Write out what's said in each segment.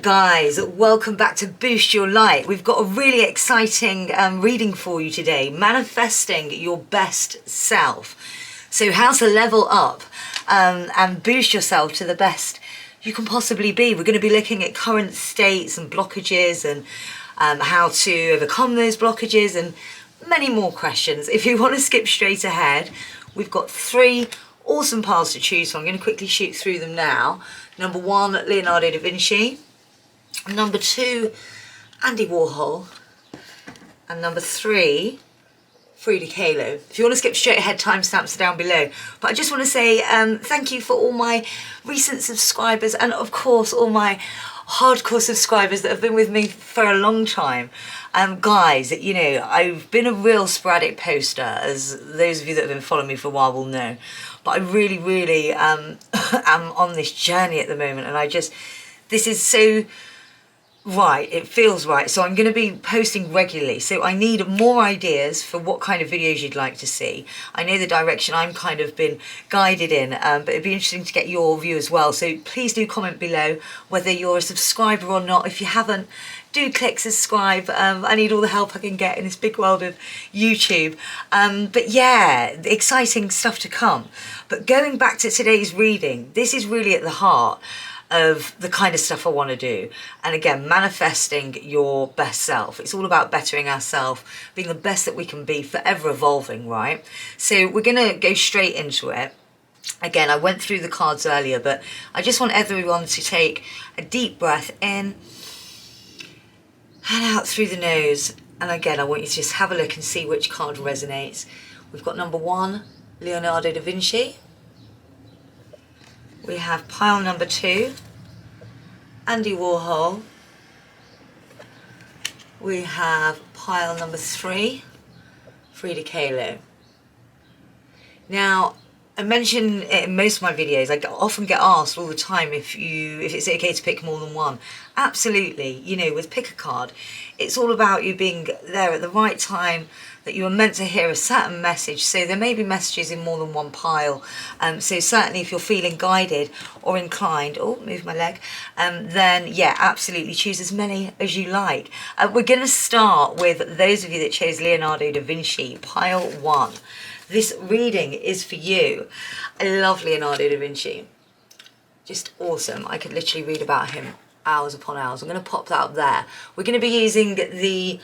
Guys, welcome back to Boost Your Light. We've got a really exciting reading for you today, manifesting your best self. So how to level up and boost yourself to the best you can possibly be. We're going to be looking at current states and blockages and how to overcome those blockages and many more questions. If you want to skip straight ahead, we've got 3 awesome piles to choose from. I'm going to quickly shoot through them now. Number 1, Leonardo da Vinci. Number 2, Andy Warhol. And number 3, Frida Kahlo. If you want to skip straight ahead, timestamps are down below. But I just want to say thank you for all my recent subscribers and of course all my hardcore subscribers that have been with me for a long time. Guys, you know, I've been a real sporadic poster, as those of you that have been following me for a while will know. But I really am on this journey at the moment, and this is so right, it feels right. So I'm going to be posting regularly. So I need more ideas for what kind of videos you'd like to see. I know the direction I'm kind of been guided in, but it'd be interesting to get your view as well. So please do comment below whether you're a subscriber or not. If you haven't, do click subscribe. I need all the help I can get in this big world of YouTube. But yeah, exciting stuff to come. But going back to today's reading, this is really at the heart of the kind of stuff I want to do. And again, manifesting your best self. It's all about bettering ourselves, being the best that we can be, forever evolving, right? So we're going to go straight into it. Again, I went through the cards earlier, but I just want everyone to take a deep breath in and out through the nose. And again, I want you to just have a look and see which card resonates. We've got number 1, Leonardo da Vinci. We have pile number 2, Andy Warhol. We have pile number 3, Frida Kahlo. Now, I mention it in most of my videos, I often get asked all the time if it's okay to pick more than one. Absolutely, you know, with pick a card, it's all about you being there at the right time, that you are meant to hear a certain message. So there may be messages in more than one pile. So certainly if you're feeling guided or inclined, oh, move my leg, then yeah, absolutely choose as many as you like. We're going to start with those of you that chose Leonardo da Vinci, pile 1. This reading is for you. I love Leonardo da Vinci. Just awesome. I could literally read about him hours upon hours. I'm going to pop that up there. We're going to be using the,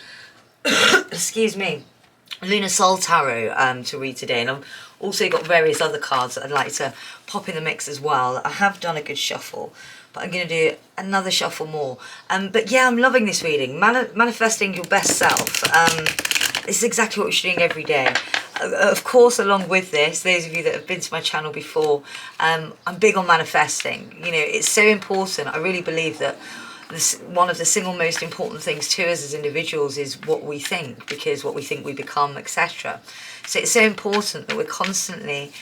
excuse me, Lunar Soul Tarot to read today. And I've also got various other cards that I'd like to pop in the mix as well. I have done a good shuffle, but I'm going to do another shuffle more. But yeah, I'm loving this reading. Manifesting your best self. This is exactly what we should be doing every day. Of course, along with this, those of you that have been to my channel before, I'm big on manifesting. You know, it's so important. I really believe that one of the single most important things to us as individuals is what we think, because what we think we become, etc. So it's so important that we're constantly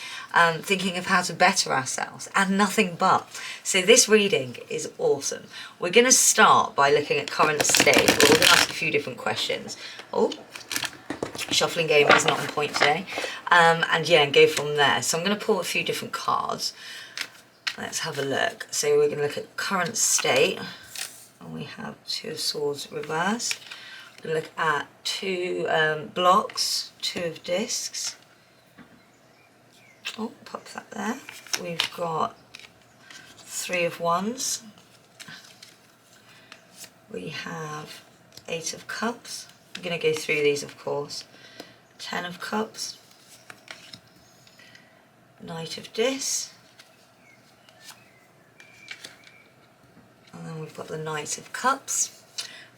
thinking of how to better ourselves, and nothing but. So this reading is awesome. We're going to start by looking at current state. We're going to ask a few different questions. Oh, shuffling game is not on point today. And yeah, and go from there. So I'm going to pull a few different cards. Let's have a look. So we're going to look at current state. And we have 2 of Swords reversed. We're going to look at 2 blocks, 2 of discs. Oh, pop that there. We've got 3 of Wands. We have 8 of Cups. I'm going to go through these, of course. 10 of Cups. Knight of Discs. And then we've got the Knight of Cups.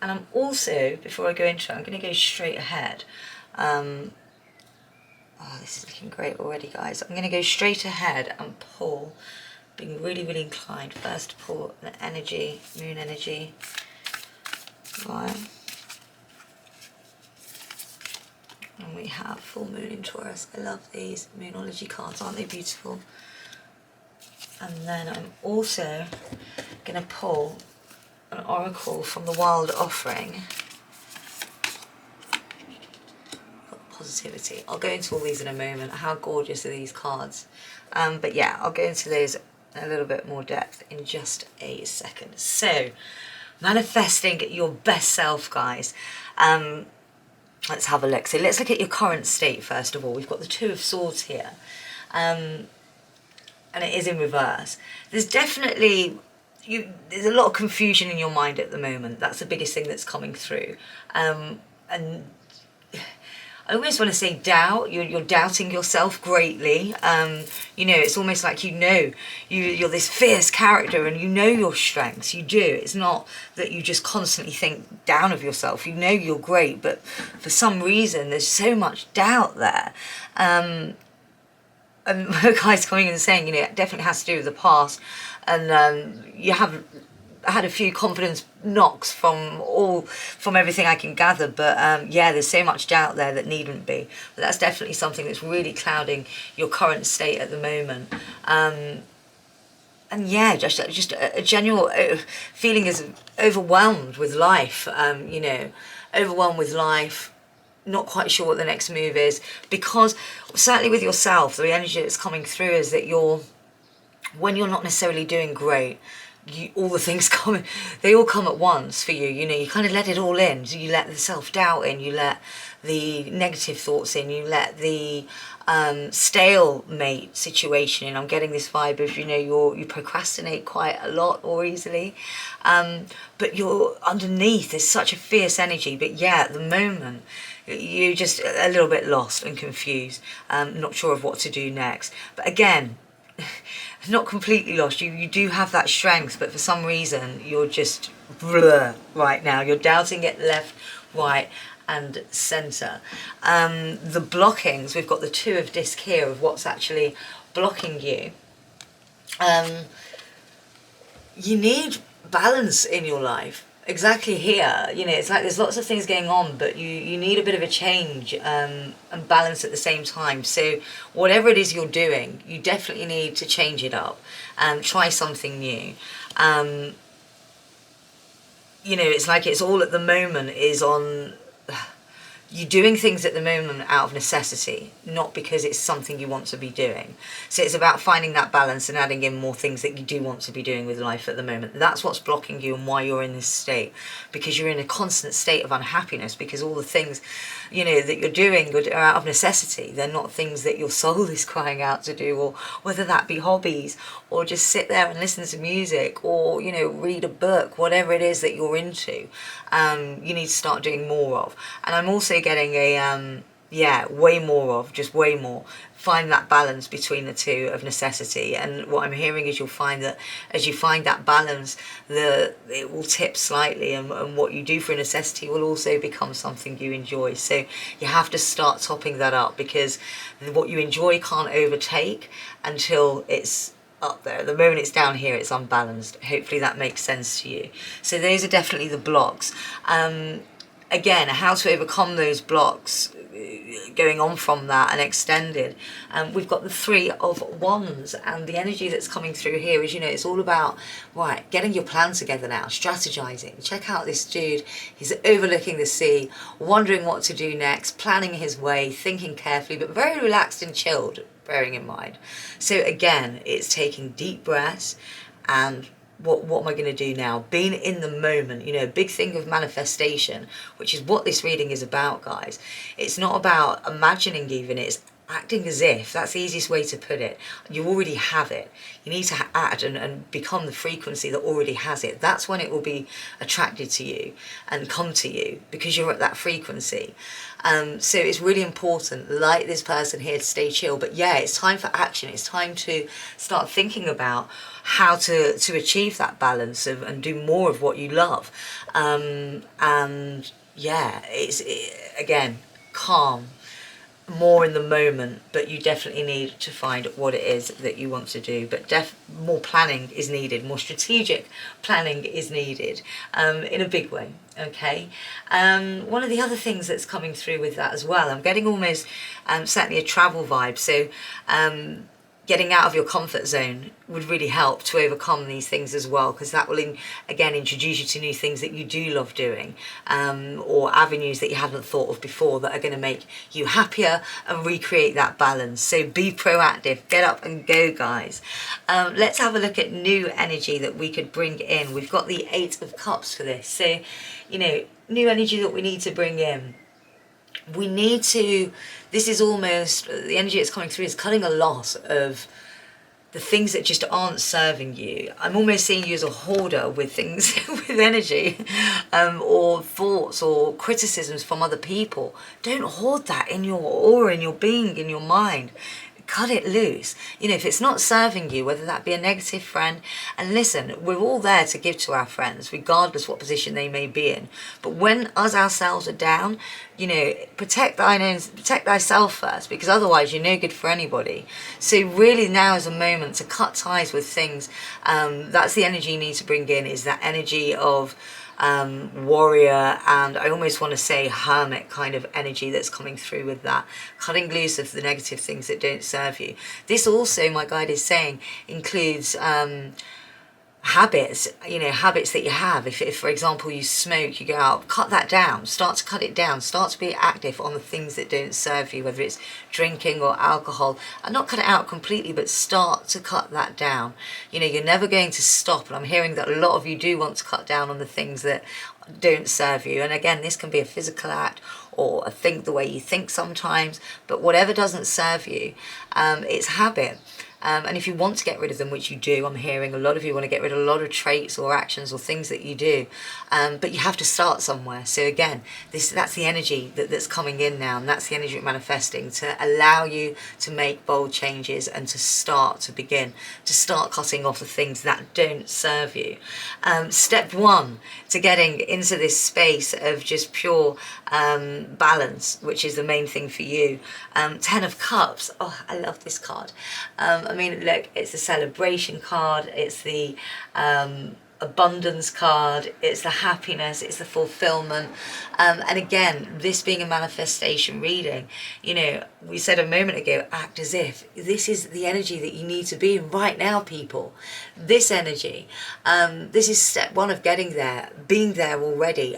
And I'm also, before I go into it, I'm going to go straight ahead. Oh, this is looking great already, guys. I'm going to go straight ahead and pull, being really inclined. First pull an energy, moon energy. Right. And we have full moon in Taurus. I love these moonology cards, aren't they beautiful? And then I'm also going to pull an oracle from the Wild Offering. Positivity. I'll go into all these in a moment. How gorgeous are these cards? But yeah, I'll go into those in a little bit more depth in just a second. So, Manifesting your best self, guys. Let's have a look. So let's look at your current state first of all. We've got the Two of Swords here. And it is in reverse. There's definitely, there's a lot of confusion in your mind at the moment. That's the biggest thing that's coming through. And I almost want to say doubt. You're doubting yourself greatly. You know, it's almost like you're this fierce character and you know your strengths. You do. It's not that you just constantly think down of yourself. You know you're great, but for some reason there's so much doubt there. And a guy's coming in and saying, you know, it definitely has to do with the past, and you have had a few confidence knocks from everything I can gather, but yeah, there's so much doubt there that needn't be. But that's definitely something that's really clouding your current state at the moment. And yeah, just a general feeling is overwhelmed with life. You know, overwhelmed with life. Not quite sure what the next move is, because certainly with yourself, the energy that's coming through is that when you're not necessarily doing great, all the things they all come at once for you. You know, you kind of let it all in. So you let the self-doubt in, you let the negative thoughts in, you let the stalemate situation in. I'm getting this vibe of, you know, you procrastinate quite a lot or easily, but you're underneath, there's such a fierce energy. But yeah, at the moment you're just a little bit lost and confused, not sure of what to do next. But again, not completely lost. You do have that strength, but for some reason you're just blur right now. You're doubting it left, right and centre. The blockings, we've got the Two of Disc here of what's actually blocking you. You need balance in your life. Exactly here, you know, it's like there's lots of things going on, but you need a bit of a change and balance at the same time. So whatever it is you're doing, you definitely need to change it up and try something new. You know, it's like it's all at the moment is on... You're doing things at the moment out of necessity, not because it's something you want to be doing. So it's about finding that balance and adding in more things that you do want to be doing with life at the moment. That's what's blocking you and why you're in this state, because you're in a constant state of unhappiness, because all the things, you know, that you're doing are out of necessity. They're not things that your soul is crying out to do, or whether that be hobbies, or just sit there and listen to music, or, you know, read a book, whatever it is that you're into, you need to start doing more of. And I'm also getting a way more of, just way more. Find that balance between the two of necessity. And what I'm hearing is you'll find that as you find that balance, it will tip slightly, and what you do for a necessity will also become something you enjoy. So you have to start topping that up, because what you enjoy can't overtake until it's up there. At the moment it's down here, it's unbalanced. Hopefully that makes sense to you. So those are definitely the blocks. Again, how to overcome those blocks going on from that and extended. We've got the Three of Wands, and the energy that's coming through here is, you know, it's all about, right, getting your plan together now, strategizing. Check out this dude, he's overlooking the sea, wondering what to do next, planning his way, thinking carefully, but very relaxed and chilled, bearing in mind. So again, it's taking deep breaths and what am I going to do now? Being in the moment, you know, big thing of manifestation, which is what this reading is about, guys. It's not about imagining even, it's acting as if. That's the easiest way to put it. You already have it. You need to add and become the frequency that already has it. That's when it will be attracted to you and come to you, because you're at that frequency. So it's really important, like this person here, to stay chill. But yeah, it's time for action. It's time to start thinking about how to achieve that balance and do more of what you love. And yeah, again, calm, more in the moment, but you definitely need to find what it is that you want to do. But more planning is needed, more strategic planning is needed, in a big way. Okay. One of the other things that's coming through with that as well, I'm getting almost certainly a travel vibe. So getting out of your comfort zone would really help to overcome these things as well, because that will again introduce you to new things that you do love doing, or avenues that you hadn't thought of before that are going to make you happier and recreate that balance. So be proactive, get up and go, guys. Let's have a look at new energy that we could bring in. We've got the 8 of Cups for this. So, you know, new energy that we need to bring in. We need to, this is almost, the energy that's coming through is cutting a lot of the things that just aren't serving you. I'm almost seeing you as a hoarder with things, with energy, or thoughts or criticisms from other people. Don't hoard that in your aura, in your being, in your mind. Cut it loose. You know, if it's not serving you, whether that be a negative friend, and listen, we're all there to give to our friends, regardless what position they may be in. But when us ourselves are down, you know, protect thyself first, because otherwise you're no good for anybody. So really now is a moment to cut ties with things. That's the energy you need to bring in, is that energy of warrior, and I almost want to say hermit kind of energy that's coming through with that, cutting loose of the negative things that don't serve you. This also, my guide is saying, includes habits, you know, habits that you have. If for example you smoke, you go out, cut that down, start to cut it down, start to be active on the things that don't serve you, whether it's drinking or alcohol, and not cut it out completely, but start to cut that down. You know, you're never going to stop, and I'm hearing that a lot of you do want to cut down on the things that don't serve you. And again, this can be a physical act or a think, the way you think sometimes, but whatever doesn't serve you, it's habit. And if you want to get rid of them, which you do, I'm hearing a lot of you want to get rid of a lot of traits or actions or things that you do, but you have to start somewhere. So again, that's the energy that's coming in now, and that's the energy manifesting to allow you to make bold changes and to start cutting off the things that don't serve you. Step 1 to getting into this space of just pure balance, which is the main thing for you. 10 of Cups. Oh, I love this card. I mean, look, it's the celebration card, it's the abundance card, it's the happiness, it's the fulfillment. And again, this being a manifestation reading, you know, we said a moment ago, act as if this is the energy that you need to be in right now, people. This energy, this is step 1 of getting there, being there already,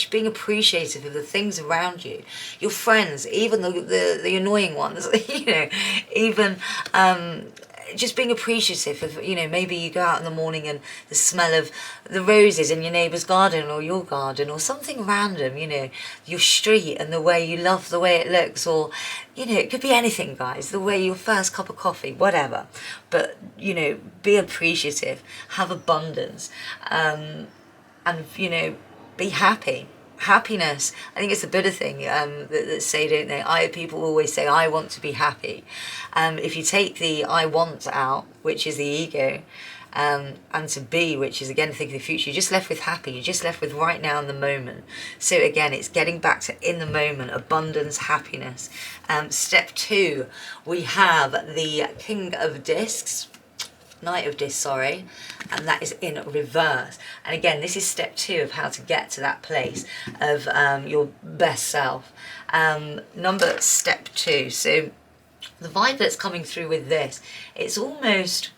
being appreciative of the things around you, your friends, even the annoying ones, you know, even just being appreciative of, you know, maybe you go out in the morning and the smell of the roses in your neighbour's garden or your garden, or something random, you know, your street and the way you love the way it looks, or, you know, it could be anything, guys, the way your first cup of coffee, whatever. But, you know, be appreciative, have abundance, and, you know, be happy. Happiness, I think it's a Buddha thing that say, don't they? People always say, I want to be happy. If you take the I want out, which is the ego, and to be, which is again thinking the future, you're just left with happy, you're just left with right now in the moment. So again, it's getting back to in the moment, abundance, happiness. Step 2, we have the King of Discs, Knight of Discs, sorry, and that is in reverse. And again, this is step 2 of how to get to that place of your best self. Step 2. So the vibe that's coming through with this, it's almost,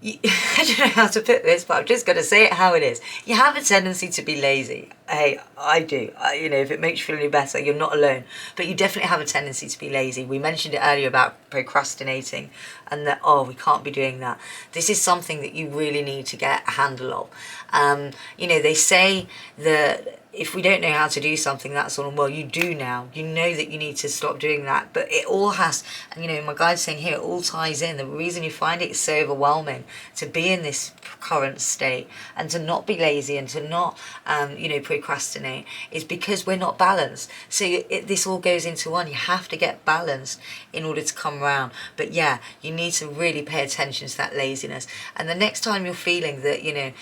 I don't know how to put this, but I'm just going to say it how it is. You have a tendency to be lazy. Hey, I do. You know, if it makes you feel any better, you're not alone. But you definitely have a tendency to be lazy. We mentioned it earlier about procrastinating and that, oh, we can't be doing that. This is something that you really need to get a handle of. You know, they say that if we don't know how to do something, that's all, well, you do now. You know that you need to stop doing that. But it all has, and you know, my guide's saying here, it all ties in. The reason you find it so overwhelming to be in this current state and to not be lazy and to not, you know, procrastinate is because we're not balanced. So this all goes into one. You have to get balanced in order to come around. But yeah, you need to really pay attention to that laziness. And the next time you're feeling that, you know,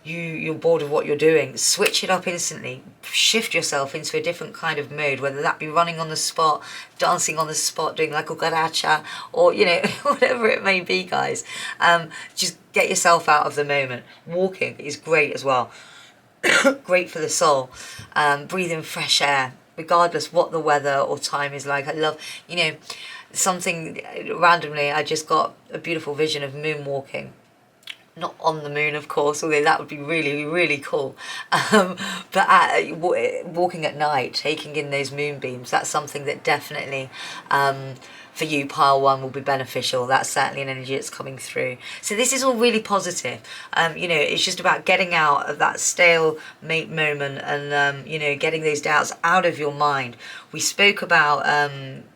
you're bored of what you're doing, switch it up instantly. Shift yourself into a different kind of mode, whether that be running on the spot, dancing on the spot, doing like a garacha, or, you know, whatever it may be, guys. Just get yourself out of the moment. Walking is great as well. Great for the soul. Breathing fresh air, regardless what the weather or time is like. I love, you know, something randomly, I just got a beautiful vision of moonwalking. Not on the moon, of course, although that would be really, really cool. But walking at night, taking in those moonbeams, that's something that definitely, for you, pile one, will be beneficial. That's certainly an energy that's coming through. So this is all really positive. You know, it's just about getting out of that stalemate moment and, you know, getting those doubts out of your mind. We spoke about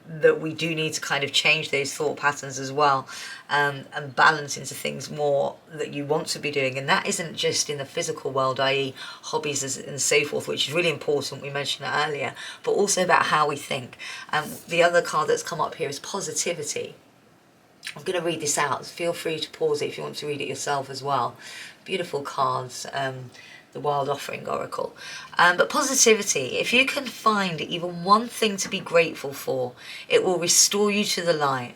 that we do need to kind of change those thought patterns as well, and balance into things more that you want to be doing. And that isn't just in the physical world, i.e. hobbies and so forth, which is really important, we mentioned that earlier, but also about how we think. The other card that's come up here is positivity. I'm going to read this out. Feel free to pause it if you want to read it yourself as well. Beautiful cards. The Wild Offering Oracle. But positivity, if you can find even one thing to be grateful for, it will restore you to the light.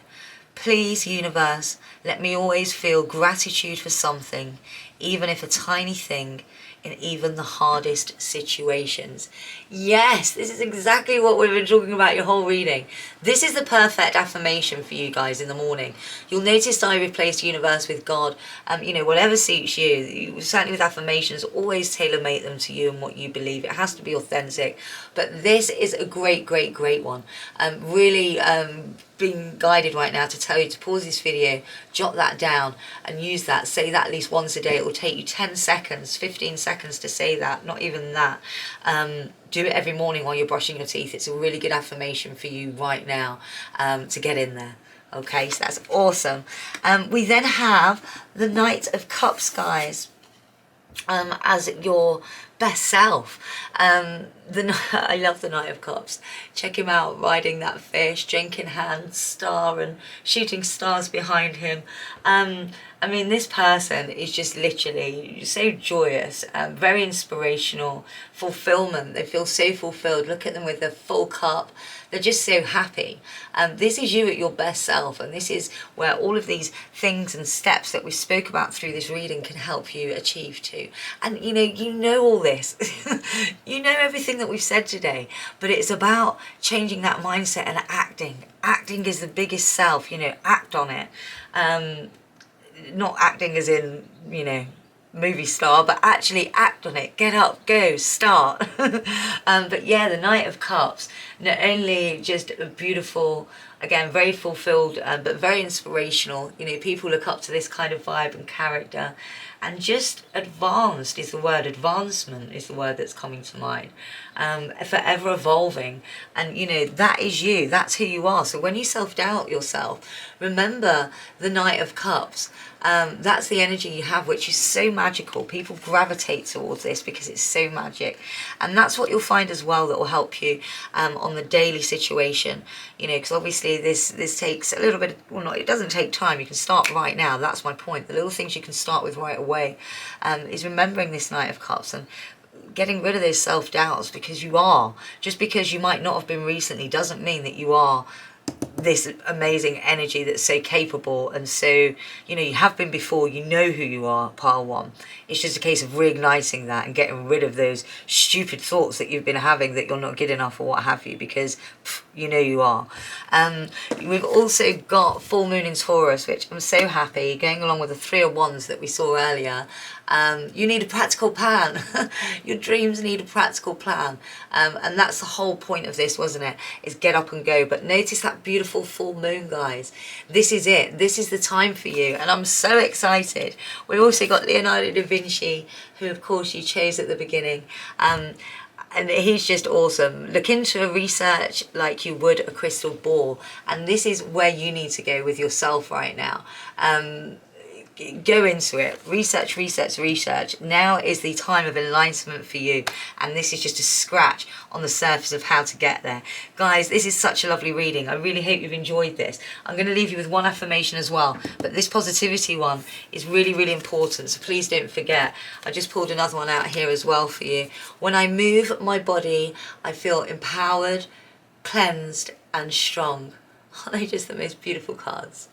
Please, universe, let me always feel gratitude for something, even if a tiny thing, in even the hardest situations. Yes, this is exactly what we've been talking about your whole reading. This is the perfect affirmation for you guys in the morning. You'll notice I replaced universe with God. You know, whatever suits you. Certainly with affirmations, always tailor-make them to you and what you believe. It has to be authentic. But this is a great, great, great one. Really being guided right now to tell you to pause this video, jot that down and use that. Say that at least once a day. It will take you 10 seconds, 15 seconds to say that, not even that. Do it every morning while you're brushing your teeth. It's a really good affirmation for you right now, to get in there. Okay, so that's awesome. We then have the Knight of Cups, guys, as your best self. I love the Knight of Cups. Check him out riding that fish, drink in hand, star, and shooting stars behind him. I mean, this person is just literally so joyous, very inspirational, fulfillment. They feel so fulfilled. Look at them with their full cup. They're just so happy. This is you at your best self, and this is where all of these things and steps that we spoke about through this reading can help you achieve to. And you know all this. You know everything that we've said today, but it's about changing that mindset and acting. Acting is the biggest self, act on it. Not acting as in, movie star, but actually act on it. Get up, go, start. But yeah, the Knight of Cups, not only just a beautiful, again, very fulfilled, but very inspirational. People look up to this kind of vibe and character. And just advanced is the word, advancement is the word that's coming to mind. Forever evolving. And, that is you. That's who you are. So when you self-doubt yourself, remember the Knight of Cups. That's the energy you have, which is so magical. People gravitate towards this because it's so magic. And that's what you'll find as well that will help you on the daily situation. Because obviously this takes a little bit, it doesn't take time. You can start right now. That's my point. The little things you can start with right away is remembering this Knight of Cups and getting rid of those self-doubts, because you are. Just because you might not have been recently doesn't mean that you are this amazing energy that's so capable, and so you have been before. You know who you are, pile one. It's just a case of reigniting that and getting rid of those stupid thoughts that you've been having that you're not good enough or what have you, because you are. We've also got full moon in Taurus, which I'm so happy, going along with the 3 of Wands that we saw earlier. You need a practical plan. Your dreams need a practical plan. And that's the whole point of this, wasn't it? Is get up and go. But notice that beautiful full moon, guys. This is it. This is the time for you. And I'm so excited. We've also got Leonardo da Vinci, who of course you chose at the beginning. And he's just awesome. Look into research like you would a crystal ball. And this is where you need to go with yourself right now. Go into it. Research, research, research. Now is the time of enlightenment for you. And this is just a scratch on the surface of how to get there. Guys, this is such a lovely reading. I really hope you've enjoyed this. I'm going to leave you with one affirmation as well. But this positivity one is really, really important. So please don't forget. I just pulled another one out here as well for you. When I move my body, I feel empowered, cleansed, and strong. Aren't they just the most beautiful cards?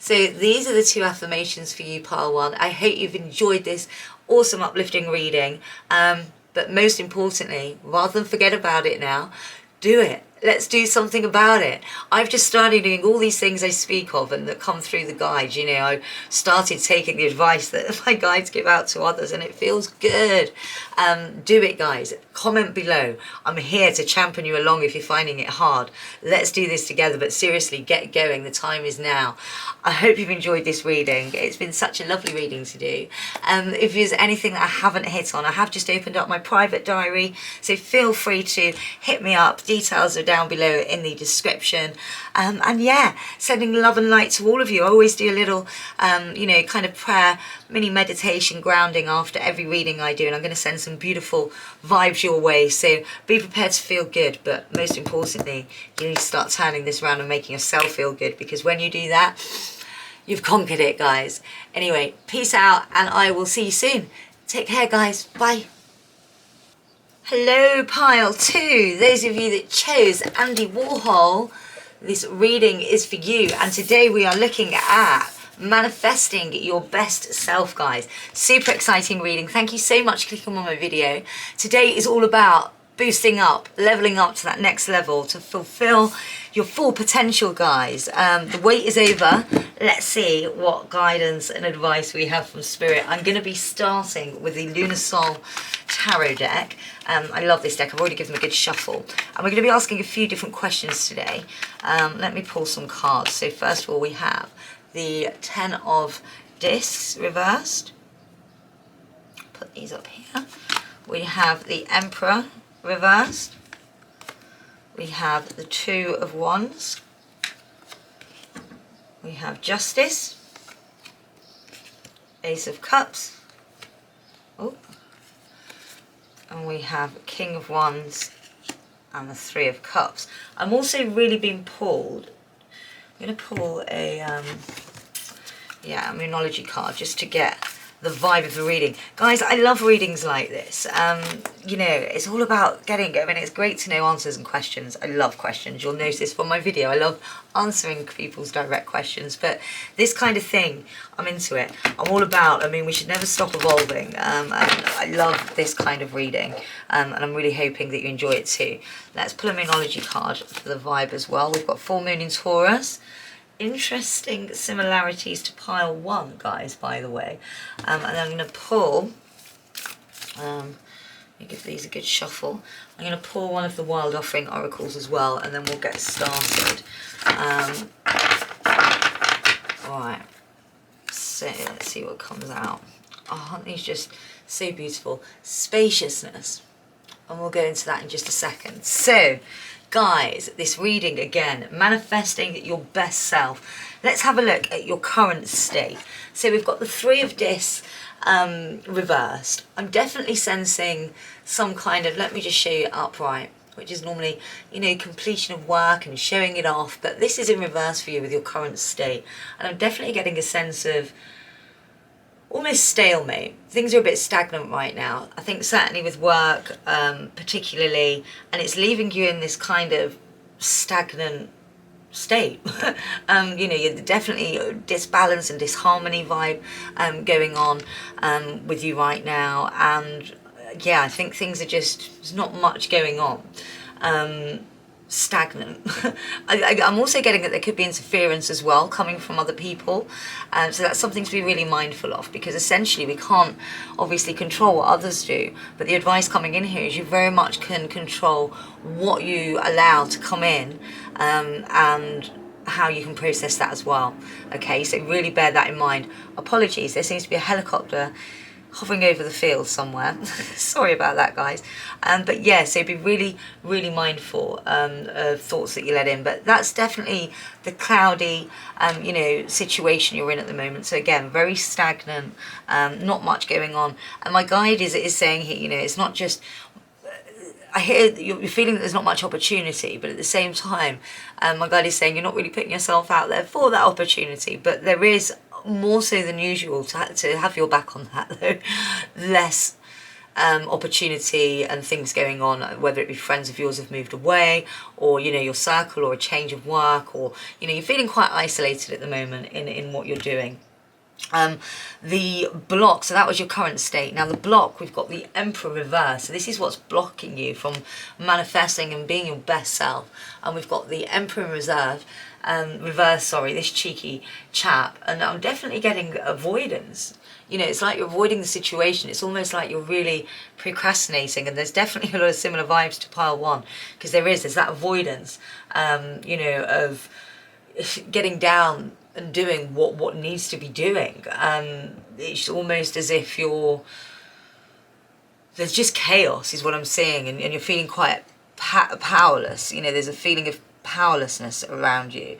So these are the 2 affirmations for you, pile one. I hope you've enjoyed this awesome uplifting reading. But most importantly, rather than forget about it now, do it. Let's do something about it. I've just started doing all these things I speak of and that come through the guides. You know, I started taking the advice that my guides give out to others, and it feels good. Do it, guys. Comment below. I'm here to champion you along if you're finding it hard. Let's do this together, but seriously, get going. The time is now. I hope you've enjoyed this reading. It's been such a lovely reading to do. If there's anything that I haven't hit on, I have just opened up my private diary, so feel free to hit me up. Details are down below in the description. And yeah, sending love and light to all of you. I always do a little, you know, kind of prayer, mini meditation, grounding after every reading I do, and I'm going to send some beautiful vibes your way. So be prepared to feel good, but most importantly, you need to start turning this around and making yourself feel good, because when you do that, you've conquered it, guys. Anyway, peace out, and I will see you soon. Take care, guys. Bye. Hello, pile 2. Those of you that chose Andy Warhol, this reading is for you. And today we are looking at manifesting your best self, guys. Super exciting reading. Thank you so much for clicking on my video. Today is all about boosting up, leveling up to that next level to fulfill your full potential, guys. The wait is over. Let's see what guidance and advice we have from Spirit. I'm going to be starting with the Lunar Soul Tarot deck. I love this deck. I've already given them a good shuffle. And we're going to be asking a few different questions today. Let me pull some cards. So first of all, we have the 10 of Discs reversed. Put these up here. We have the Emperor reversed. We have the 2 of Wands. We have Justice. Ace of Cups. Oh. And we have King of Wands and the 3 of Cups. I'm also really being pulled. I'm going to pull a Moonology card just to get the vibe of the reading. Guys, I love readings like this. You know, it's all about getting going. It's great to know answers and questions. I love questions. You'll notice from my video, I love answering people's direct questions. But this kind of thing, I'm into it. I'm all about, I mean, we should never stop evolving. And I love this kind of reading. And I'm really hoping that you enjoy it too. Let's pull a Moonology card for the vibe as well. We've got full moon in Taurus. Interesting similarities to pile 1, guys, by the way. And I'm going to pull, let me give these a good shuffle. I'm going to pull one of the Wild Offering Oracles as well, and then we'll get started. Alright, so let's see what comes out. Oh, aren't these just so beautiful? Spaciousness. And we'll go into that in just a second. So, guys, this reading again, manifesting your best self. Let's have a look at your current state. So we've got the 3 of Discs reversed. I'm definitely sensing some kind of, let me just show you upright, which is normally, you know, completion of work and showing it off. But this is in reverse for you with your current state. And I'm definitely getting a sense of almost stalemate. Things are a bit stagnant right now. I think certainly with work, particularly, and it's leaving you in this kind of stagnant state. You know, you're definitely disbalance and disharmony vibe going on with you right now. And yeah, I think things are just, there's not much going on. Stagnant. I'm also getting that there could be interference as well coming from other people, so that's something to be really mindful of, because essentially we can't obviously control what others do, but the advice coming in here is you very much can control what you allow to come in, and how you can process that as well. Okay, so really bear that in mind. Apologies, there seems to be a helicopter hovering over the field somewhere. Sorry about that, guys. But yeah, so be really, really mindful of thoughts that you let in. But that's definitely the cloudy, you know, situation you're in at the moment. So again, very stagnant, not much going on. And my guide is saying here, you know, it's not just, I hear you're feeling that there's not much opportunity, but at the same time, my guide is saying you're not really putting yourself out there for that opportunity, but there is more so than usual to have your back on that, though. Less opportunity and things going on, whether it be friends of yours have moved away, or, you know, your circle, or a change of work, or, you know, you're feeling quite isolated at the moment in what you're doing. The block, so that was your current state. Now the block, we've got the Emperor reverse. So this is what's blocking you from manifesting and being your best self. And we've got the Emperor in reverse, sorry, this cheeky chap. And I'm definitely getting avoidance. You know, it's like you're avoiding the situation. It's almost like you're really procrastinating. And there's definitely a lot of similar vibes to pile one, because there's that avoidance, you know, of getting down and doing what needs to be doing. It's almost as if there's just chaos is what I'm seeing, and you're feeling quite powerless. You know, there's a feeling of powerlessness around you.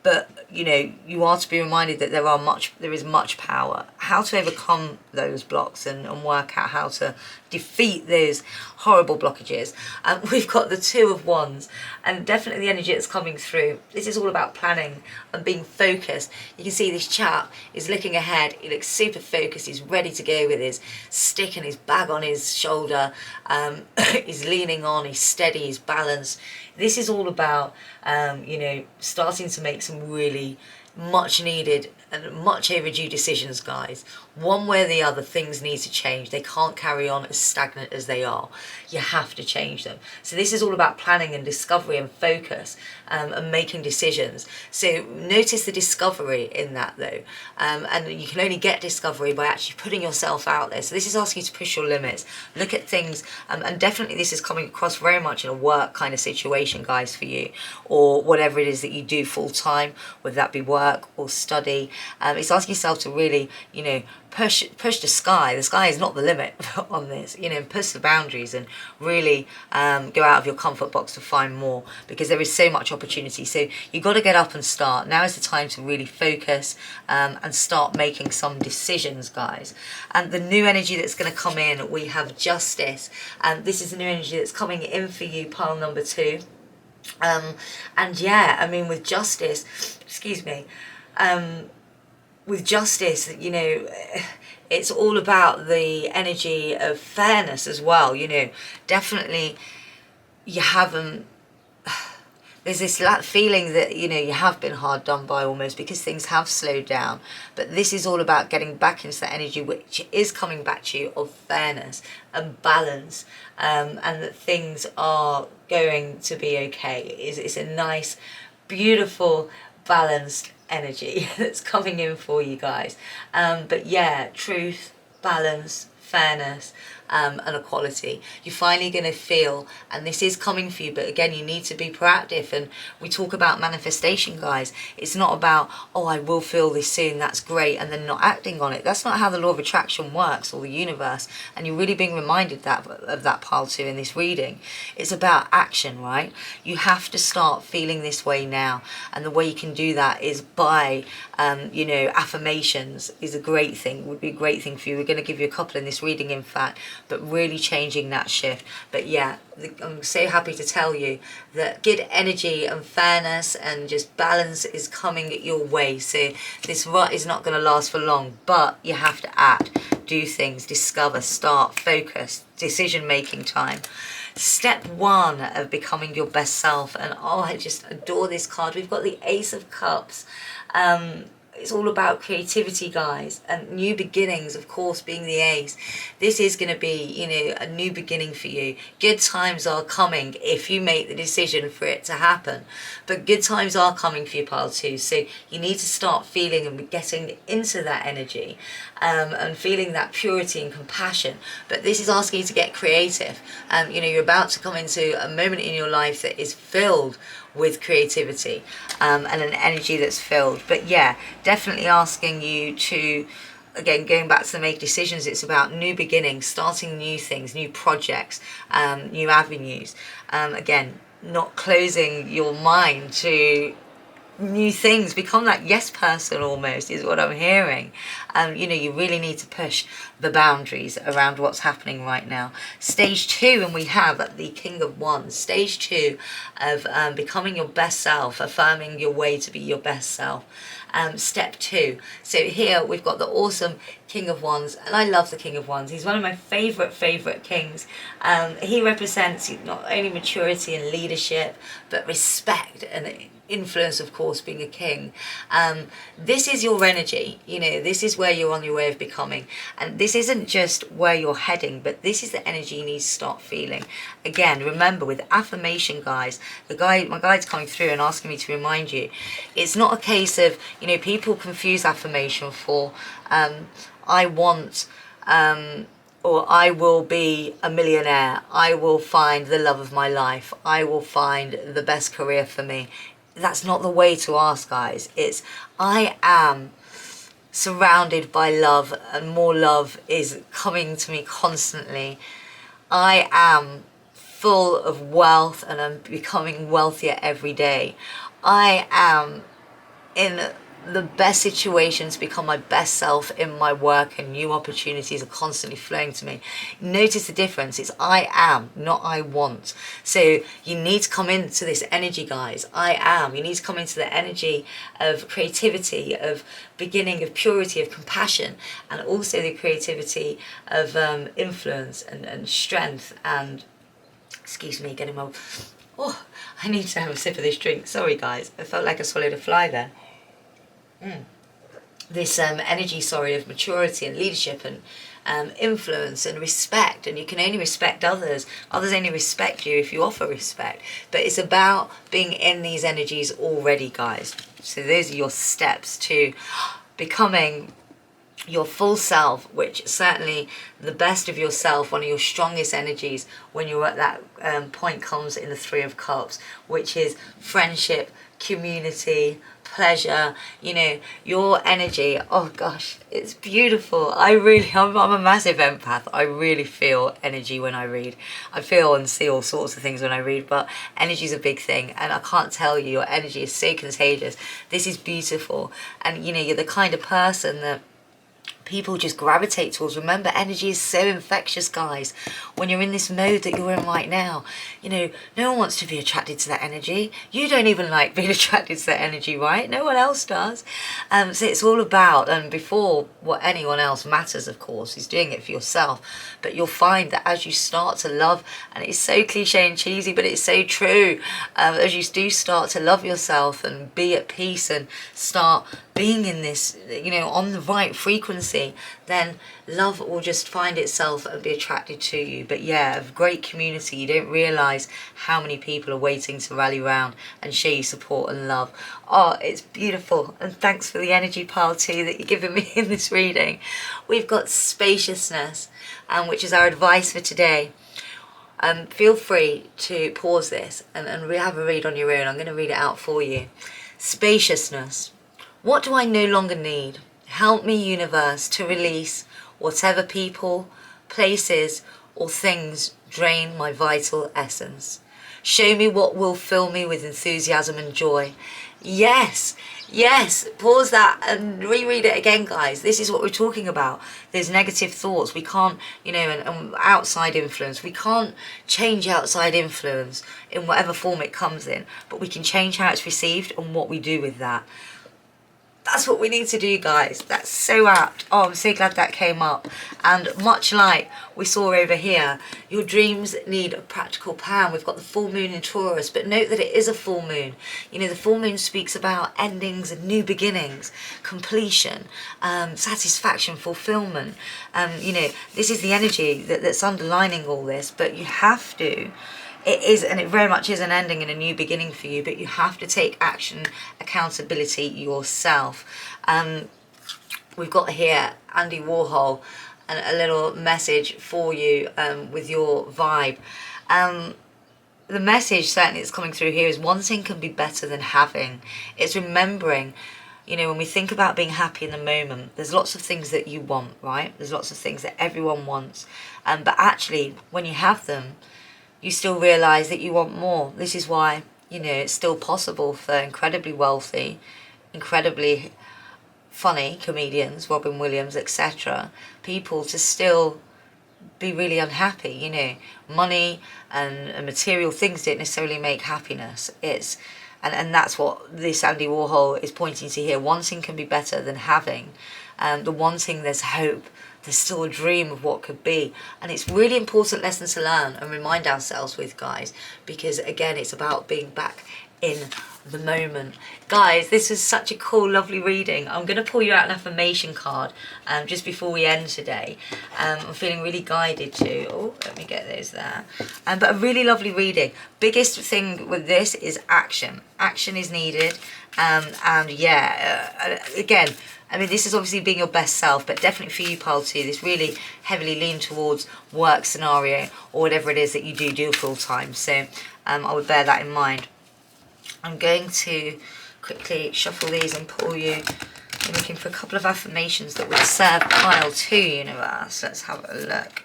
But, you know, you are to be reminded that there is much power. How to overcome those blocks and work out how to defeat those horrible blockages. We've got the Two of Wands, and definitely the energy that's coming through. This is all about planning and being focused. You can see this chap is looking ahead. He looks super focused. He's ready to go with his stick and his bag on his shoulder. He's leaning on, he's steady, he's balanced. This is all about, you know, starting to make some really much needed and much overdue decisions, guys. One way or the other, things need to change. They can't carry on as stagnant as they are. You have to change them. So this is all about planning and discovery and focus, and making decisions. So notice the discovery in that, though. And you can only get discovery by actually putting yourself out there. So this is asking you to push your limits, look at things, and definitely this is coming across very much in a work kind of situation, guys, for you, or whatever it is that you do full time, whether that be work or study. It's asking yourself to really, you know, push the sky. The sky is not the limit on this, you know, push the boundaries and really go out of your comfort box to find more, because there is so much opportunity. So you've got to get up and start. Now is the time to really focus and start making some decisions, guys. And the new energy that's going to come in, we have Justice, and this is the new energy that's coming in for you, pile number 2. And yeah, I mean, with Justice, excuse me, with Justice, you know, it's all about the energy of fairness as well. You know, definitely you haven't, there's this feeling that, you know, you have been hard done by almost, because things have slowed down. But this is all about getting back into that energy, which is coming back to you, of fairness and balance, and that things are going to be okay. It's a nice, beautiful, balanced energy that's coming in for you guys. But yeah, truth, balance, fairness, and equality. You're finally going to feel, and this is coming for you, but again, you need to be proactive. And we talk about manifestation, guys. It's not about, oh, I will feel this soon, that's great, and then not acting on it. That's not how the law of attraction works, or the universe. And you're really being reminded of that pile 2 in this reading. It's about action, right? You have to start feeling this way now, and the way you can do that is by you know, affirmations is a great thing, would be a great thing for you. We're going to give you a couple in this reading, in fact, but really changing that shift. But yeah, I'm so happy to tell you that good energy and fairness and just balance is coming your way. So this rut is not going to last for long, but you have to act, do things, discover, start, focus, decision-making time. Step 1 of becoming your best self. And oh, I just adore this card. We've got the Ace of Cups. It's all about creativity, guys, and new beginnings, of course, being the ace. This is going to be, you know, a new beginning for you. Good times are coming if you make the decision for it to happen. But good times are coming for you, pile 2. So you need to start feeling and getting into that energy, and feeling that purity and compassion. But this is asking you to get creative. You know, you're about to come into a moment in your life that is filled with creativity, and an energy that's filled. But yeah, definitely asking you to, again, going back to the make decisions, it's about new beginnings, starting new things, new projects, new avenues. Again, not closing your mind to new things. Become that yes person almost, is what I'm hearing. You know, you really need to push the boundaries around what's happening right now. Stage 2, and we have the King of Wands. Stage 2 of becoming your best self, affirming your way to be your best self. Step 2. So here we've got the awesome King of Wands, and I love the King of Wands. He's one of my favorite kings. He represents not only maturity and leadership, but respect and influence, of course, being a king. This is your energy, you know, this is where you're on your way of becoming. And this isn't just where you're heading, but this is the energy you need to start feeling. Again, remember with affirmation, guys, my guide's coming through and asking me to remind you, it's not a case of, you know, people confuse affirmation for, I want, or I will be a millionaire, I will find the love of my life, I will find the best career for me. That's not the way to ask, guys. It's, I am surrounded by love and more love is coming to me constantly. I am full of wealth and I'm becoming wealthier every day. I am in the best situations to become my best self in my work, and new opportunities are constantly flowing to me. Notice the difference. It's I am, not I want. So you need to come into this energy, guys. I am. You need to come into the energy of creativity, of beginning, of purity, of compassion, and also the creativity of influence and strength and, excuse me, getting my, oh, I need to have a sip of this drink. Sorry, guys. I felt like I swallowed a fly there. This energy, sorry, of maturity and leadership and influence and respect. And you can only respect others. Others only respect you if you offer respect. But it's about being in these energies already, guys. So those are your steps to becoming your full self, which certainly the best of yourself, one of your strongest energies when you're at that point comes in the Three of Cups, which is friendship, community, pleasure, you know, your energy. Oh gosh, it's beautiful. I'm a massive empath. I really feel energy when I read. I feel and see all sorts of things when I read, but energy is a big thing, and I can't tell you, your energy is so contagious. This is beautiful, and you know, you're the kind of person that people just gravitate towards. Remember, energy is so infectious, guys. When you're in this mode that you're in right now, you know, no one wants to be attracted to that energy. You don't even like being attracted to that energy, right? No one else does. So it's all about, and before what anyone else matters, of course, is doing it for yourself. But you'll find that as you start to love, and it's so cliche and cheesy, but it's so true, as you do start to love yourself and be at peace and start being in this, you know, on the right frequency, then love will just find itself and be attracted to you. But yeah, a great community, you don't realise how many people are waiting to rally around and show you support and love. Oh, it's beautiful. And thanks for the energy pile too that you're giving me in this reading. We've got spaciousness, which is our advice for today. Feel free to pause this and have a read on your own. I'm going to read it out for you. Spaciousness. What do I no longer need? Help me, universe, to release whatever people, places, or things drain my vital essence. Show me what will fill me with enthusiasm and joy. Yes, yes, pause that and reread it again, guys. This is what we're talking about. There's negative thoughts. We can't, you know, and outside influence. We can't change outside influence in whatever form it comes in, but we can change how it's received and what we do with that. That's what we need to do, guys. That's so apt. Oh, I'm so glad that came up. And much like we saw over here, your dreams need a practical plan. We've got the full moon in Taurus, but note that it is a full moon. You know, the full moon speaks about endings and new beginnings, completion, satisfaction, fulfillment. You know, this is the energy that's underlining all this, but you have to. It is, and it very much is an ending and a new beginning for you, but you have to take action, accountability yourself. We've got here Andy Warhol and a little message for you with your vibe. The message certainly that's coming through here is wanting can be better than having. It's remembering, you know, when we think about being happy in the moment, there's lots of things that you want, right? There's lots of things that everyone wants. But actually, when you have them, you still realise that you want more. This is why, you know, it's still possible for incredibly wealthy, incredibly funny comedians, Robin Williams, etc., people to still be really unhappy. You know, money and material things don't necessarily make happiness. It's and that's what this Andy Warhol is pointing to here. Wanting can be better than having. The wanting, there's hope. there's still a dream of what could be. And it's really important lessons to learn and remind ourselves with, guys, because again, it's about being back in the moment. Guys, this was such a cool, lovely reading. I'm going to pull you out an affirmation card just before we end today. I'm feeling really guided to. Oh, let me get those there. But a really lovely reading. Biggest thing with this is action. Action is needed. And yeah, again, I mean, this is obviously being your best self, but definitely for you, pile 2, this really heavily lean towards work scenario or whatever it is that you do full time. So I would bear that in mind. I'm going to quickly shuffle these and pull you. I'm looking for a couple of affirmations that would serve pile 2, universe. Let's have a look.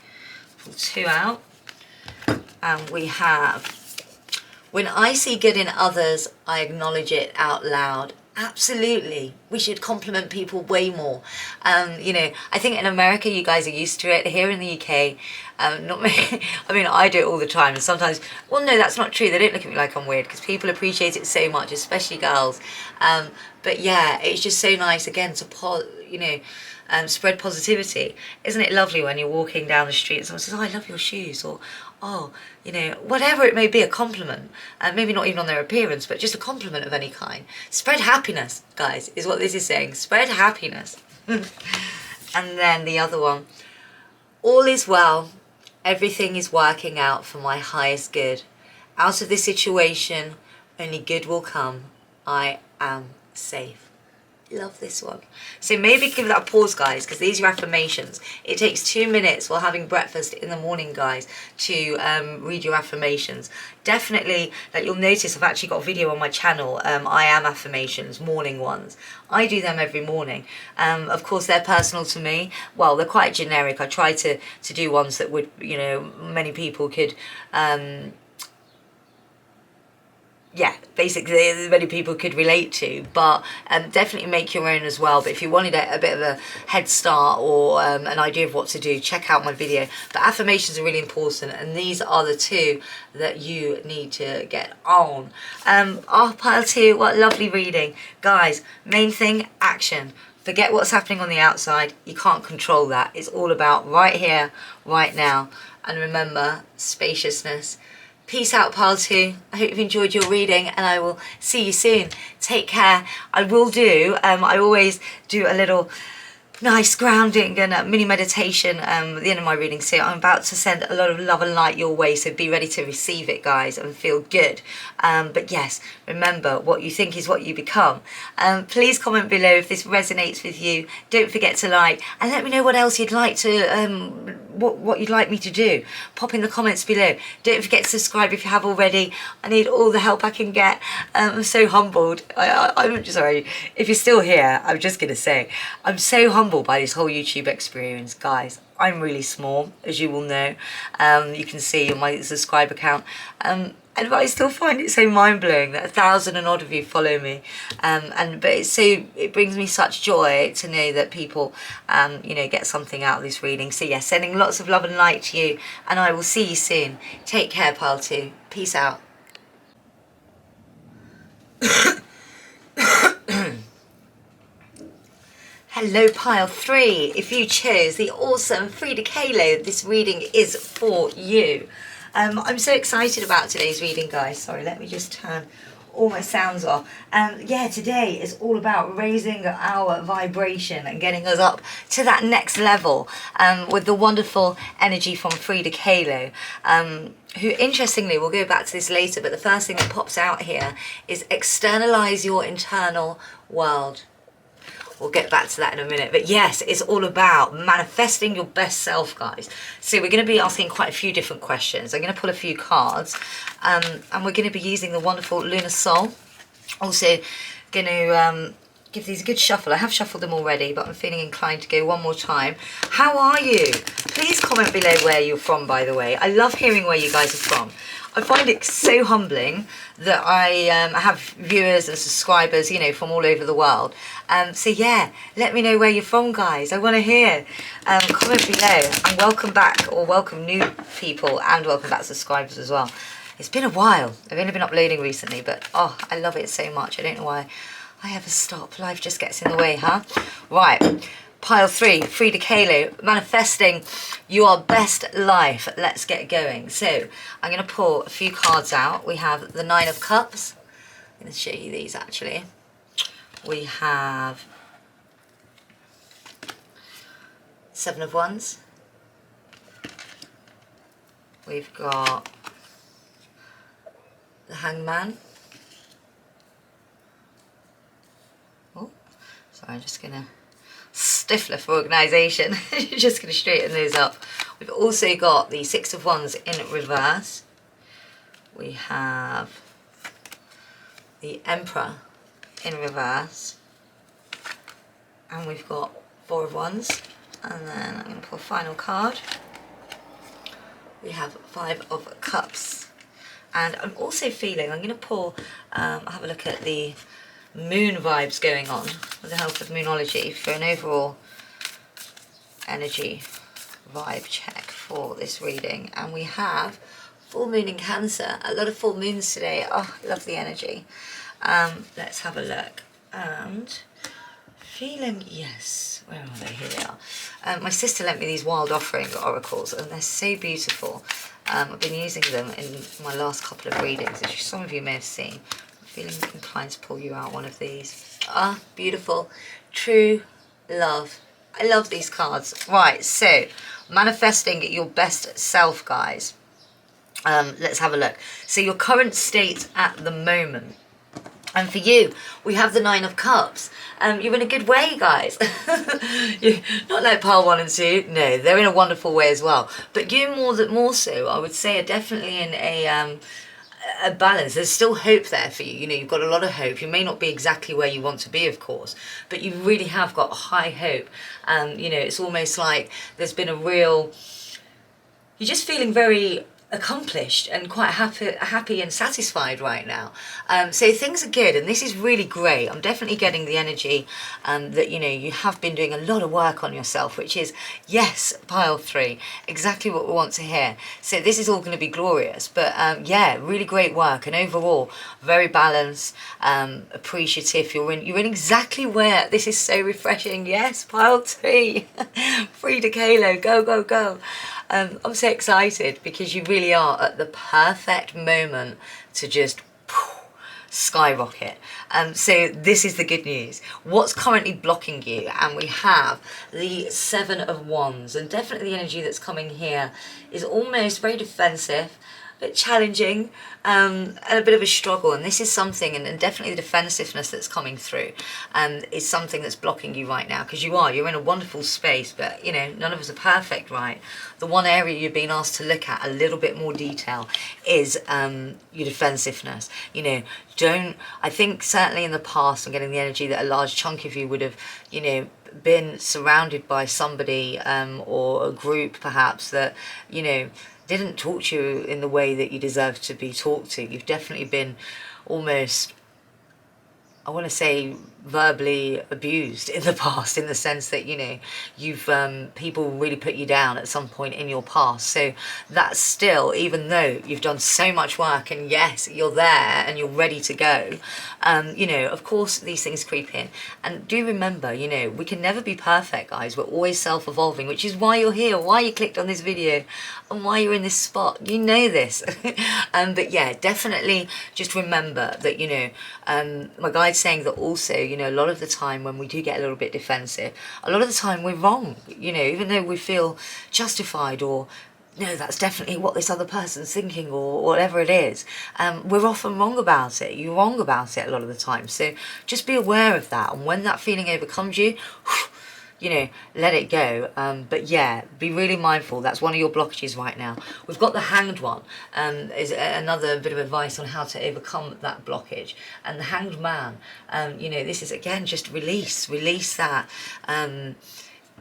Pull 2 out. And we have, when I see good in others, I acknowledge it out loud. Absolutely. We should compliment people way more. You know, I think in America, you guys are used to it. Here in the UK, not me. I mean, I do it all the time. And sometimes, well, no, that's not true. They don't look at me like I'm weird because people appreciate it so much, especially girls. But yeah, it's just so nice, again, to, you know, spread positivity. Isn't it lovely when you're walking down the street and someone says, oh, I love your shoes, or oh, you know, whatever it may be, a compliment. Maybe not even on their appearance, but just a compliment of any kind. Spread happiness, guys, is what this is saying. Spread happiness. And then the other one, all is well. Everything is working out for my highest good. Out of this situation, only good will come. I am safe. Love this one. So maybe give that a pause, guys, because these are affirmations. It takes 2 minutes while having breakfast in the morning, guys, to read your affirmations. Definitely, that you'll notice I've actually got a video on my channel, I am affirmations, morning ones. I do them every morning. Of course, they're personal to me. Well, they're quite generic. I try to do ones that would, you know, many people could yeah, basically many people could relate to, but definitely make your own as well. But if you wanted a bit of a head start or an idea of what to do, check out my video. But affirmations are really important, and these are the 2 that you need to get on. Pile 2, what a lovely reading. Guys, main thing, action. Forget what's happening on the outside. You can't control that. It's all about right here, right now. And remember, spaciousness. Peace out, pile 2. I hope you've enjoyed your reading, and I will see you soon. Take care. I will do, I always do a little nice grounding and a mini meditation at the end of my reading. So I'm about to send a lot of love and light your way, so be ready to receive it, guys, and feel good. But yes, remember, what you think is what you become. Please comment below if this resonates with you. Don't forget to like, and let me know what else you'd like to what you'd like me to do. Pop in the comments below. Don't forget to subscribe if you have already. I need all the help I can get. I'm so humbled. I'm sorry, if you're still here, I'm just gonna say, I'm so humbled by this whole YouTube experience, guys. I'm really small, as you will know. You can see on my subscriber count. But I still find it so mind-blowing that 1,000 and odd of you follow me. But it brings me such joy to know that people, you know, get something out of this reading. So yeah, sending lots of love and light to you, and I will see you soon. Take care, pile 2. Peace out. Hello, pile 3. If you chose the awesome Frida Kahlo, this reading is for you. I'm so excited about today's reading, guys. Sorry, let me just turn all my sounds off. Yeah, today is all about raising our vibration and getting us up to that next level with the wonderful energy from Frida Kahlo, who, interestingly, we'll go back to this later, but the first thing that pops out here is externalize your internal world. We'll get back to that in a minute. But yes, it's all about manifesting your best self, guys. So we're going to be asking quite a few different questions. I'm going to pull a few cards. And we're going to be using the wonderful Lunar Soul. Also going to give these a good shuffle. I have shuffled them already, but I'm feeling inclined to go one more time. How are you? Please comment below where you're from, by the way. I love hearing where you guys are from. I find it so humbling that I have viewers and subscribers, you know, from all over the world. So yeah, let me know where you're from, guys. I want to hear. Comment below, and welcome back, or welcome new people, and welcome back subscribers as well. It's been a while. I've only been uploading recently, but oh, I love it so much. I don't know why I ever stop. Life just gets in the way, huh? Right. Pile 3, Frida Kahlo, manifesting your best life. Let's get going. So I'm going to pull a few cards out. We have the 9 of Cups. I'm going to show you these actually. We have 7 of Wands. We've got the Hangman. Oh, sorry, I'm just going to stiffler for organisation. Just going to straighten those up. We've also got the 6 of Wands in reverse. We have the Emperor in reverse. And we've got 4 of Wands. And then I'm going to pull a final card. We have 5 of Cups. And I'm also feeling, I'm going to pull, have a look at the moon vibes going on with the help of Moonology for an overall energy vibe check for this reading. And we have full moon in Cancer. A lot of full moons today. Oh, I love the energy. Let's have a look. And feeling, yes, where are they? Here they are. My sister lent me these Wild Offering oracles, and they're so beautiful. I've been using them in my last couple of readings, which some of you may have seen. I'm feeling inclined to pull you out one of these. Ah, beautiful. True love. I love these cards. Right, so manifesting your best self, guys. Let's have a look. So your current state at the moment. And for you, we have the 9 of Cups. You're in a good way, guys. You're not like pile 1 and 2. No, they're in a wonderful way as well. But you more so, I would say, are definitely in a balance. There's still hope there for you. You know, you've got a lot of hope. You may not be exactly where you want to be, of course, but you really have got high hope. You know, it's almost like there's been a real... You're just feeling very accomplished and quite happy and satisfied right now. So things are good, and this is really great. I'm definitely getting the energy that, you know, you have been doing a lot of work on yourself, which is, yes, pile 3, exactly what we want to hear. So this is all going to be glorious, but yeah, really great work, and overall very balanced, appreciative. You're in exactly where this is so refreshing. Yes, pile 3. Frida Kahlo, go, go, go. I'm so excited because you really are at the perfect moment to just skyrocket. So this is the good news. What's currently blocking you? And we have the 7 of Wands, and definitely the energy that's coming here is almost very defensive, a bit challenging, and a bit of a struggle. And this is something, and definitely the defensiveness that's coming through is something that's blocking you right now, because you're in a wonderful space, but you know, none of us are perfect, right? The one area you're being asked to look at a little bit more detail is your defensiveness. You know, I think certainly in the past, I'm getting the energy that a large chunk of you would have, you know, been surrounded by somebody or a group perhaps that, you know, didn't talk to you in the way that you deserve to be talked to. You've definitely been almost, I want to say, verbally abused in the past, in the sense that, you know, you've people really put you down at some point in your past. So that's still, even though you've done so much work and yes, you're there and you're ready to go, you know, of course these things creep in. And do remember, you know, we can never be perfect, guys. We're always self-evolving, which is why you're here, why you clicked on this video, and why you're in this spot. You know this. But yeah, definitely just remember that, you know, my guide's saying that also, you know, a lot of the time when we do get a little bit defensive, a lot of the time we're wrong, you know, even though we feel justified, or no, that's definitely what this other person's thinking, or whatever it is, we're often wrong about it. You're wrong about it a lot of the time. So just be aware of that, and when that feeling overcomes you, you know, let it go. But yeah, be really mindful. That's one of your blockages right now. We've got the Hanged one, is another bit of advice on how to overcome that blockage. And the Hanged Man, you know, this is again just release that. And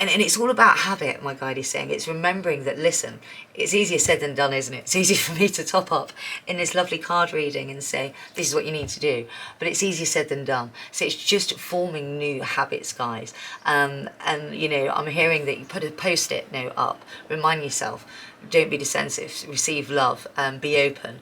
it's all about habit, my guide is saying. It's remembering that, listen, it's easier said than done, isn't it? It's easy for me to top up in this lovely card reading and say, this is what you need to do. But it's easier said than done. So it's just forming new habits, guys. And, you know, I'm hearing that you put a post-it note up. Remind yourself, don't be defensive, receive love, be open,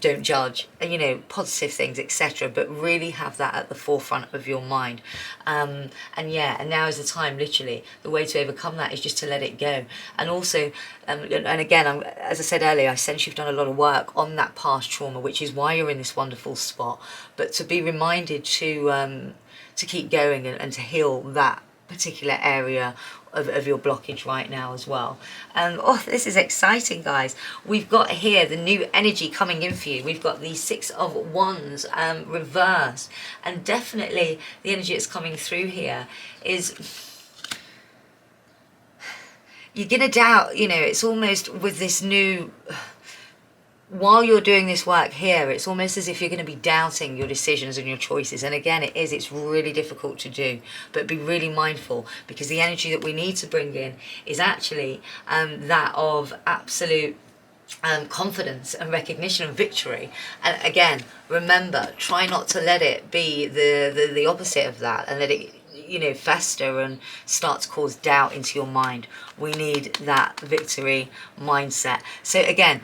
don't judge, and, you know, positive things, etc. But really have that at the forefront of your mind. And yeah, and now is the time, literally. The way to overcome that is just to let it go. And also, and again, as I said earlier, I sense you've done a lot of work on that past trauma, which is why you're in this wonderful spot. But to be reminded to keep going and to heal that particular area of your blockage right now as well. And oh, this is exciting, guys. We've got here the new energy coming in for you. We've got the Six of Wands reversed, and definitely the energy that's coming through here is you're gonna doubt, you know, it's almost with this new, while you're doing this work here, it's almost as if you're going to be doubting your decisions and your choices. And again, it's really difficult to do, but be really mindful, because the energy that we need to bring in is actually that of absolute confidence and recognition of victory. And again, remember, try not to let it be the opposite of that, and let it, you know, fester and start to cause doubt into your mind. We need that victory mindset. So again,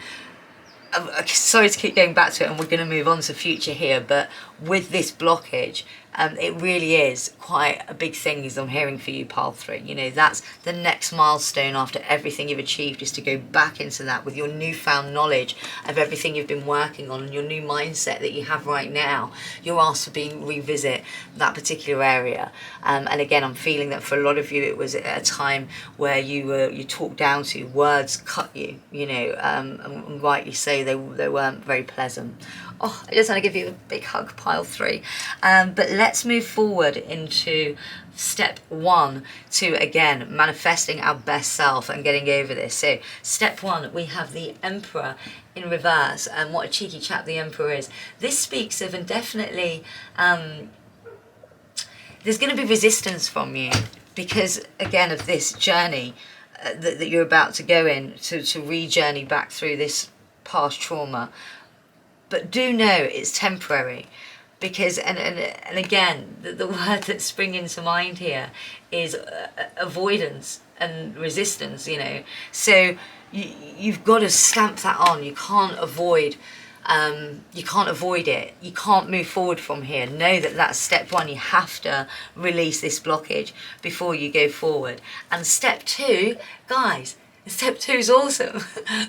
I'm sorry to keep going back to it, and we're going to move on to future here, but with this blockage, it really is quite a big thing, as I'm hearing for you, pile 3. You know, that's the next milestone after everything you've achieved, is to go back into that with your newfound knowledge of everything you've been working on and your new mindset that you have right now. You're asked to revisit that particular area. And again, I'm feeling that for a lot of you, it was at a time where you talked down to, words cut you, you know, and rightly so, they weren't very pleasant. Oh, I just want to give you a big hug, pile 3. But let's move forward into step 1 to, again, manifesting our best self and getting over this. So step 1, we have the Emperor in reverse, and what a cheeky chap the Emperor is. This speaks of, and definitely there's going to be resistance from you because, again, of this journey that you're about to go in to re-journey back through this past trauma. But do know it's temporary, because, and again, the word that's springing to mind here is avoidance and resistance, you know. So you've got to stamp that on. You can't avoid it. You can't move forward from here. Know that that's step 1. You have to release this blockage before you go forward. And step 2, guys, step 2 is awesome.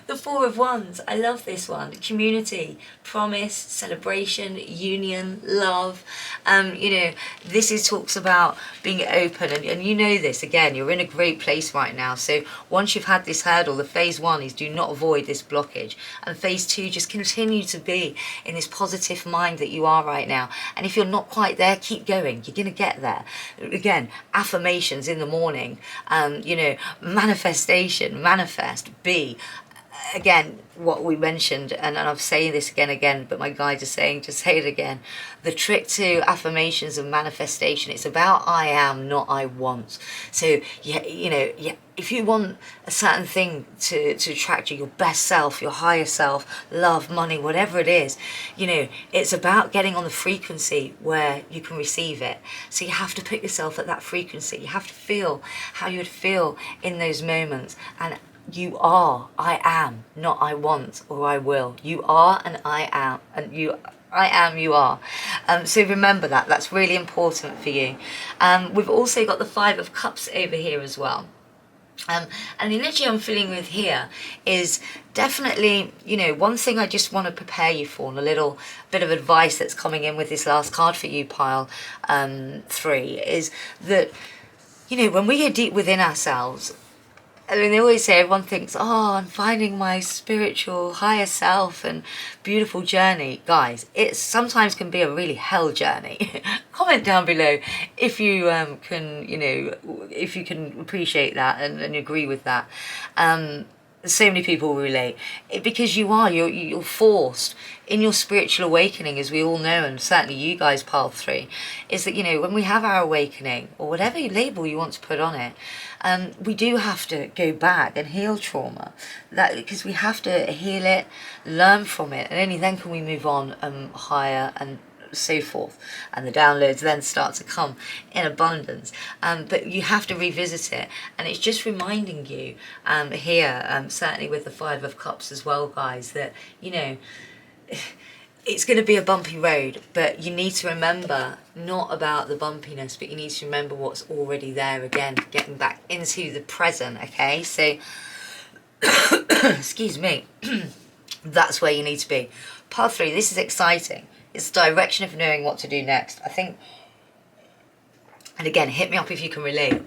The Four of Wands. I love this one. Community, promise, celebration, union, love. You know, this talks about being open, and you know this, again, you're in a great place right now. So once you've had this hurdle, the phase 1 is do not avoid this blockage. And phase 2, just continue to be in this positive mind that you are right now. And if you're not quite there, keep going. You're going to get there. Again, affirmations in the morning, you know, manifestation, manifest, be. Again, what we mentioned, and I'm saying this again, but my guide is saying to say it again. The trick to affirmations and manifestation, it's about I am, not I want. So, you know, if you want a certain thing to attract you, your best self, your higher self, love, money, whatever it is, you know, it's about getting on the frequency where you can receive it. So you have to put yourself at that frequency. You have to feel how you would feel in those moments. And you are, I am, not I want or I will. You are and I am, and I am, you are. So remember that. That's really important for you. We've also got the Five of Cups over here as well. And the energy I'm feeling with here is definitely, you know, one thing I just want to prepare you for, and a little bit of advice that's coming in with this last card for you, pile 3, is that, you know, when we go deep within ourselves, I mean, they always say, everyone thinks, oh, I'm finding my spiritual higher self and beautiful journey. Guys, it sometimes can be a really hell journey. Comment down below if you can, you know, if you can appreciate that and agree with that. So many people will relate because you're forced in your spiritual awakening, as we all know, and certainly you guys pile 3, is that, you know, when we have our awakening, or whatever label you want to put on it, we do have to go back and heal trauma, that because we have to heal it, learn from it, and only then can we move on higher and so forth, and the downloads then start to come in abundance. But you have to revisit it, and it's just reminding you here, certainly with the 5 of Cups as well, guys, that, you know, it's going to be a bumpy road, but you need to remember not about the bumpiness, but you need to remember what's already there. Again, getting back into the present. Okay, so excuse me. That's where you need to be. Part 3, this is exciting. It's the direction of knowing what to do next. I think, and again, hit me up if you can relate,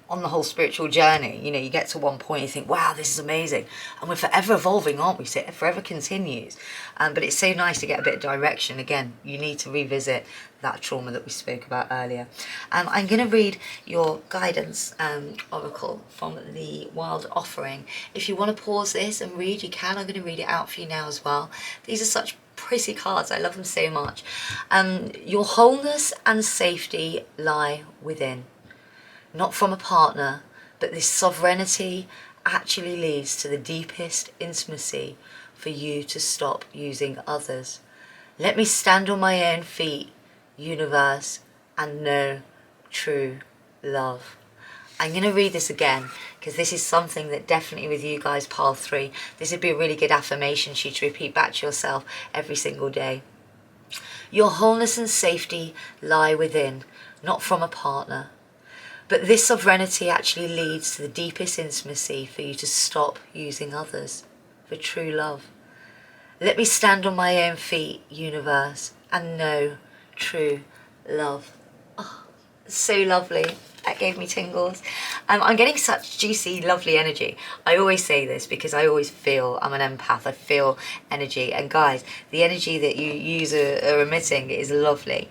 on the whole spiritual journey, you know, you get to one point, you think, wow, this is amazing. And we're forever evolving, aren't we? So it forever continues. But it's so nice to get a bit of direction. Again, you need to revisit that trauma that we spoke about earlier. I'm going to read your guidance oracle from the Wild Offering. If you want to pause this and read, you can. I'm going to read it out for you now as well. These are such pretty cards. I love them so much. Your wholeness and safety lie within. Not from a partner, but this sovereignty actually leads to the deepest intimacy for you to stop using others. Let me stand on my own feet, universe, and know true love. I'm going to read this again because this is something that definitely with you guys, pile 3, this would be a really good affirmation sheet to repeat back to yourself every single day. Your wholeness and safety lie within, not from a partner. But this sovereignty actually leads to the deepest intimacy for you to stop using others for true love. Let me stand on my own feet, universe, and know true love. Oh, so lovely. That gave me tingles. I'm getting such juicy, lovely energy. I always say this because I always feel, I'm an empath, I feel energy. And guys, the energy that you use are emitting is lovely.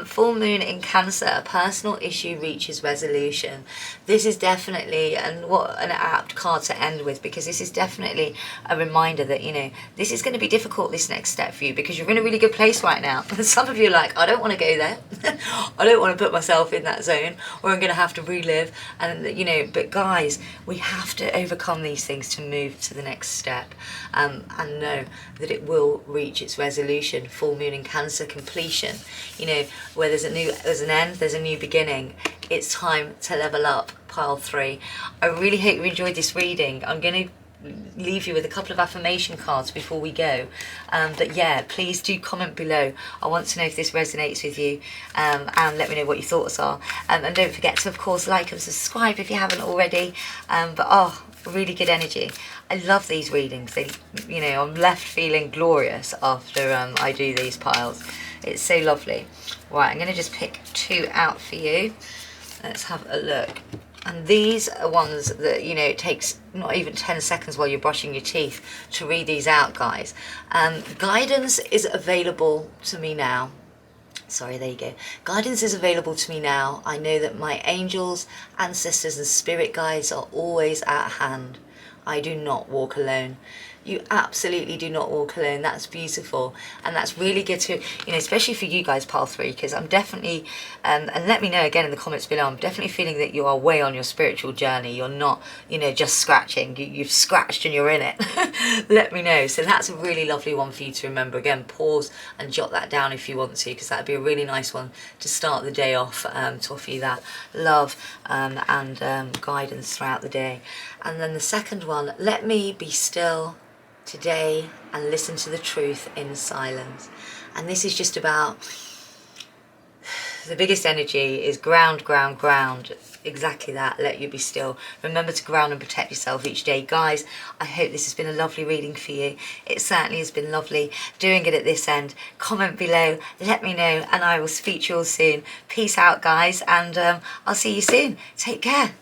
Full moon in Cancer, a personal issue reaches resolution. This is definitely, and what an apt card to end with, because this is definitely a reminder that, you know, this is going to be difficult, this next step for you, because you're in a really good place right now. Some of you are like, I don't want to go there. I don't want to put myself in that zone, or I'm going to have to relive. And, you know, but guys, we have to overcome these things to move to the next step, and know that it will reach its resolution. Full moon in Cancer, completion. You know, where there's an end, there's a new beginning. It's time to level up, pile 3. I really hope you enjoyed this reading. I'm going to leave you with a couple of affirmation cards before we go, but yeah, please do comment below. I want to know if this resonates with you, and let me know what your thoughts are, and don't forget to of course like and subscribe if you haven't already. But oh, really good energy. I love these readings. They, you know, I'm left feeling glorious after I do these piles. It's so lovely. Right, I'm going to just pick 2 out for you. Let's have a look. And these are ones that, you know, it takes not even 10 seconds while you're brushing your teeth to read these out, guys. Guidance is available to me now. Sorry, there you go. Guidance is available to me now. I know that my angels, ancestors and spirit guides are always at hand. I do not walk alone. You absolutely do not walk alone. That's beautiful, and that's really good to, you know, especially for you guys, pile 3, because I'm definitely, and let me know again in the comments below, I'm definitely feeling that you are way on your spiritual journey. You're not, you know, just scratching. You've scratched and you're in it. Let me know. So that's a really lovely one for you to remember. Again, pause and jot that down if you want to, because that'd be a really nice one to start the day off, to offer you that love and guidance throughout the day. And then the second one, let me be still today and listen to the truth in silence. And this is just about, the biggest energy is ground, ground, ground. Exactly that. Let you be still. Remember to ground and protect yourself each day. Guys, I hope this has been a lovely reading for you. It certainly has been lovely doing it at this end. Comment below, let me know, and I will speak to you all soon. Peace out, guys, and I'll see you soon. Take care.